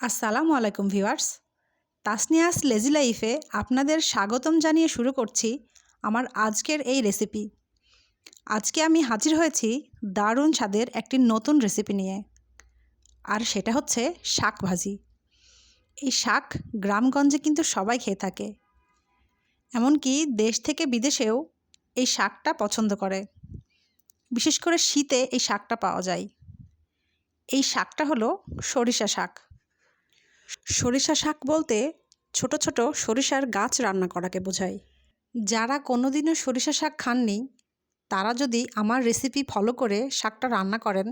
আসসালামু আলাইকুম viewers. তাসনিয়াস lazy লাইফে আপনাদের স্বাগতম জানিয়ে শুরু করছি আমার আজকের এই রেসিপি। আজকে আমি হাজির হয়েছি দারুণ স্বাদের একটি নতুন রেসিপি নিয়ে, আর সেটা হচ্ছে শাক ভাজি। এই শাক গ্রামগঞ্জে কিন্তু সবাই খেয়ে থাকে, এমনকি দেশ থেকে বিদেশেও এই শাকটা পছন্দ করে। বিশেষ করে শীতে এই শাকটা পাওয়া যায়। এই শাকটা হলো সরিষা শাক। সরিষা শাক বলতে ছোট ছোট সরিষার গাছ রান্না করাকে বোঝায়। যারা কোনোদিনও সরিষা শাক খাননি, তারা যদি আমার রেসিপি ফলো করে শাকটা রান্না করেন,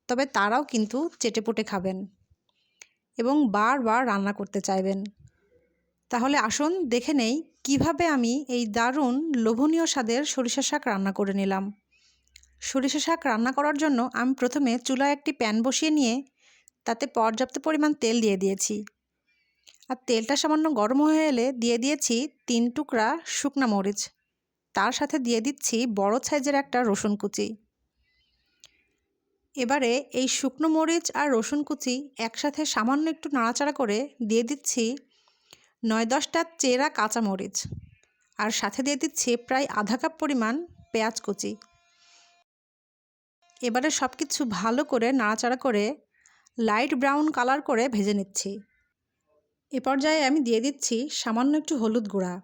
তবে তারাও কিন্তু চেটেপুটে খাবেন এবং বারবার রান্না করতে চাইবেন। তাহলে আসুন দেখে নেই কিভাবে আমি এই দারুণ লোভনীয় স্বাদের সরিষা শাক রান্না করে নিলাম। সরিষা শাক রান্না করার জন্য আমি প্রথমে চুলায় একটি প্যান বসিয়ে নিয়ে তাতে পর্যাপ্ত পরিমাণ তেল দিয়ে দিয়েছি। আর তেলটা সামান্য গরম হয়ে এলে দিয়ে দিয়েছি 3 টুকরা শুকনা মরিচ। তার সাথে দিয়ে দিচ্ছি বড় সাইজের একটা রসুন কুচি। এবারে এই শুকনো মরিচ আর রসুন কুচি একসাথে সামান্য একটু নাড়াচাড়া করে দিয়ে দিচ্ছি 9-10টা চেরা কাঁচা মরিচ, আর সাথে দিয়ে দিচ্ছি প্রায় আধা কাপ পরিমাণ পেঁয়াজ কুচি। এবারে সব কিছু ভালো করে নাড়াচাড়া করে লাইট ব্রাউন কালার করে ভেজে নিচ্ছি। এ পর্যায়ে আমি দিয়ে দিচ্ছি সামান্য একটু হলুদ গুঁড়া,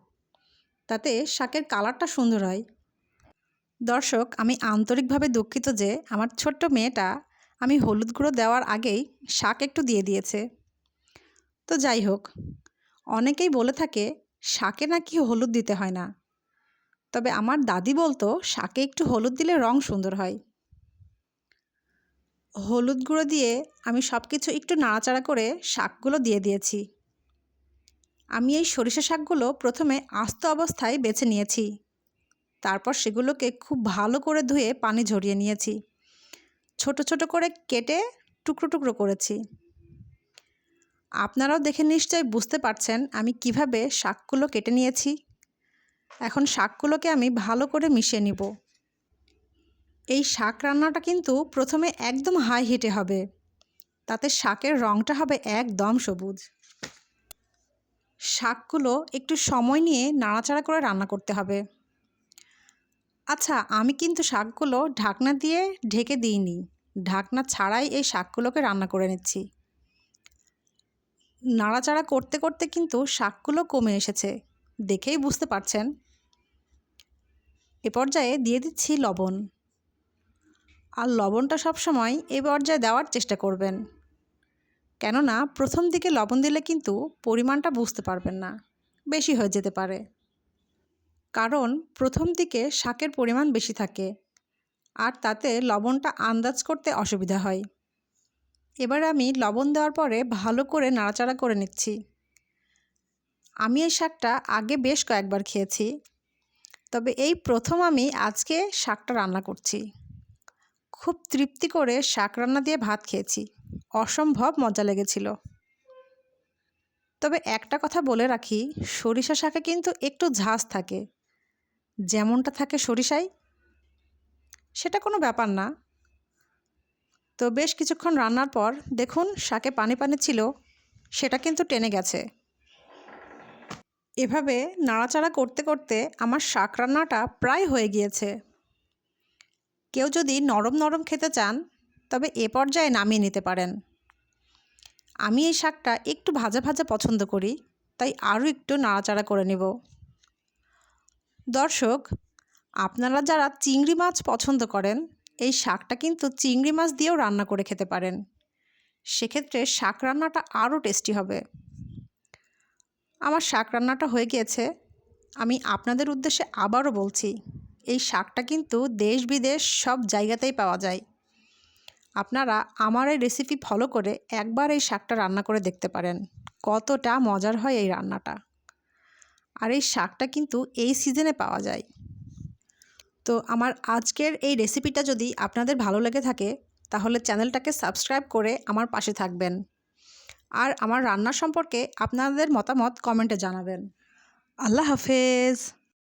তাতে শাকের কালারটা সুন্দর হয়। দর্শক, আমি আন্তরিকভাবে দুঃখিত যে আমার ছোট্ট মেয়েটা আমি হলুদ গুঁড়ো দেওয়ার আগেই শাক একটু দিয়ে দিয়েছে। তো যাই হোক, অনেকেই বলে থাকে শাকে নাকি হলুদ দিতে হয় না, তবে আমার দাদি বলতো শাকে একটু হলুদ দিলে রং সুন্দর হয়। হলুদ গুঁড়ো দিয়ে আমি সব কিছু একটু নাড়াচাড়া করে শাকগুলো দিয়ে দিয়েছি। আমি এই সরিষা শাকগুলো প্রথমে আস্ত অবস্থায় বেছে নিয়েছি, তারপর সেগুলোকে খুব ভালো করে ধুয়ে পানি ঝরিয়ে নিয়েছি। ছোট ছোট করে কেটে টুকরো টুকরো করেছি। আপনারাও দেখে নিশ্চয়ই বুঝতে পারছেন আমি কিভাবে শাকগুলো কেটে নিয়েছি। এখন শাকগুলোকে আমি ভালো করে মিশিয়ে নিব। এই শাক রান্নাটা কিন্তু প্রথমে একদম হাই হিটে হবে, তাতে শাকের রঙটা হবে একদম সবুজ। শাকগুলো একটু সময় নিয়ে নাড়াচাড়া করে রান্না করতে হবে। আচ্ছা, আমি কিন্তু শাকগুলো ঢাকনা দিয়ে ঢেকে দিইনি, ঢাকনা ছাড়াই এই শাকগুলোকে রান্না করে নিচ্ছি। নাড়াচাড়া করতে করতে কিন্তু শাকগুলো কমে এসেছে, দেখেই বুঝতে পারছেন। এ পর্যায়ে দিয়ে দিচ্ছি লবণ। আর লবণটা সবসময় এই পর্যায়ে দেওয়ার চেষ্টা করবেন, কেননা প্রথম দিকে লবণ দিলে কিন্তু পরিমাণটা বুঝতে পারবেন না, বেশি হয়ে যেতে পারে। কারণ প্রথম দিকে শাকের পরিমাণ বেশি থাকে, আর তাতে লবণটা আন্দাজ করতে অসুবিধা হয়। এবার আমি লবণ দেওয়ার পরে ভালো করে নাড়াচাড়া করে নিচ্ছি। আমি এই শাকটা আগে বেশ কয়েকবার খেয়েছি, তবে এই প্রথম আমি আজকে শাকটা রান্না করছি। খুব তৃপ্তি করে শাক রান্না দিয়ে ভাত খেয়েছি, অসম্ভব মজা লেগেছিল। তবে একটা কথা বলে রাখি, সরিষা শাকে কিন্তু একটু ঝাঁজ থাকে, যেমনটা থাকে সরিষায়। সেটা কোনো ব্যাপার না। তো বেশ কিছুক্ষণ রান্নার পর দেখুন শাকে পানি পানি ছিল, সেটা কিন্তু টেনে গেছে। এভাবে নাড়াচাড়া করতে করতে আমার শাক রান্নাটা প্রায় হয়ে গিয়েছে। কেউ যদি নরম নরম খেতে চান, তবে এ পর্যায়ে নামিয়ে নিতে পারেন। আমি এই শাকটা একটু ভাজা ভাজা পছন্দ করি, তাই আরও একটু নাড়াচাড়া করে নেব। দর্শক, আপনারা যারা চিংড়ি মাছ পছন্দ করেন, এই শাকটা কিন্তু চিংড়ি মাছ দিয়েও রান্না করে খেতে পারেন। সেক্ষেত্রে শাক রান্নাটা আরও টেস্টি হবে। আমার শাক রান্নাটা হয়ে গিয়েছে। আমি আপনাদের উদ্দেশ্যে আবারও বলছি, এই শাকটা কিন্তু দেশ বিদেশ সব জায়গাতেই পাওয়া যায়। আপনারা আমার এই রেসিপি ফলো করে একবার এই শাকটা রান্না করে দেখতে পারেন, কতটা মজার হয় এই রান্নাটা। আর এই শাকটা কিন্তু এই সিজনে পাওয়া যায়। তো আমার আজকের এই রেসিপিটা যদি আপনাদের ভালো লেগে থাকে, তাহলে চ্যানেলটাকে সাবস্ক্রাইব করে আমার পাশে থাকবেন। আর আমার রান্না সম্পর্কে আপনাদের মতামত কমেন্টে জানাবেন। আল্লাহ হাফেজ।